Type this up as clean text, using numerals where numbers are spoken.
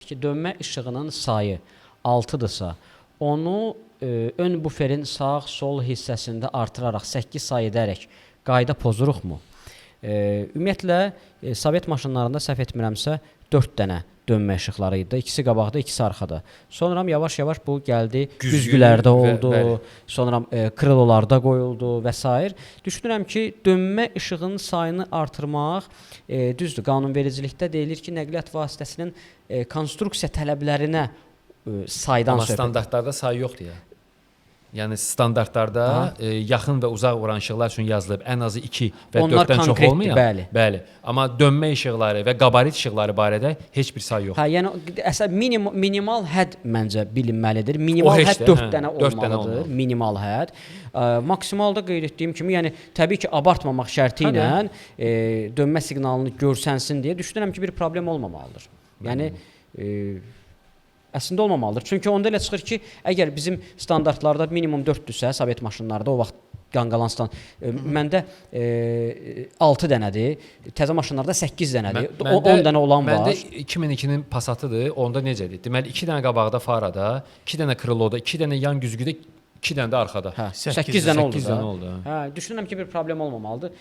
ki, dönmə işığının sayı 6-dırsa, onu ön buferin sağ-sol hissəsində artıraraq 8 sayı edərək qayda pozuruqmu? Ümumiyyətlə, Sovet maşınlarında səhv etmirəmsə 4 dənə dönmə işıqları idi. İkisi qabaqda, ikisi arxada. Sonra yavaş-yavaş bu gəldi, güzgülərdə oldu, sonra krilolarda qoyuldu və s. Düşünürəm ki, dönmə işığının sayını artırmaq, düzdür, qanunvericilikdə deyilir ki, nəqliyyat vasitəsinin konstruksiya tələblərinə saydan Amma söhbət. standartlarda sayı yoxdur ya. Yəni standartlarda yaxın və uzaq vuran işıqlar üçün yazılıb ən azı 2 və 4-dən çox olmayan. Bəli. Amma dönmə işıqları və qabarit işıqları barədə heç bir say yoxdur. Yəni əsas minimal hədd məncə bilinməlidir. Minimal hədd 4 dənə olmalıdır. Minimal hədd. Maksimalda qeyd etdiyim kimi, yəni təbii ki, abartmamaq şərti ilə dönmə siqnalını görsənsin deyə düşünürəm ki, bir problem olmamalıdır. Yəni əslində olmamalıdır. Çünki onda elə çıxır ki, əgər bizim standartlarda minimum 4-dürsə, Sovet maşınlarda o vaxt qanqalan məndə 6 dənədir, təzə maşınlarda 8 dənədir, 10 dənə olan var. Məndə 2002-nin Passatıdır, onda necədir? Deməli, 2 dənə qabaqda farada, 2 dənə kriloda, 2 dənə yan güzgüdə, 2 dənə də arxada. 8 dənə oldu. Oldu. Düşünürəm ki, bir problem olmamalıdır.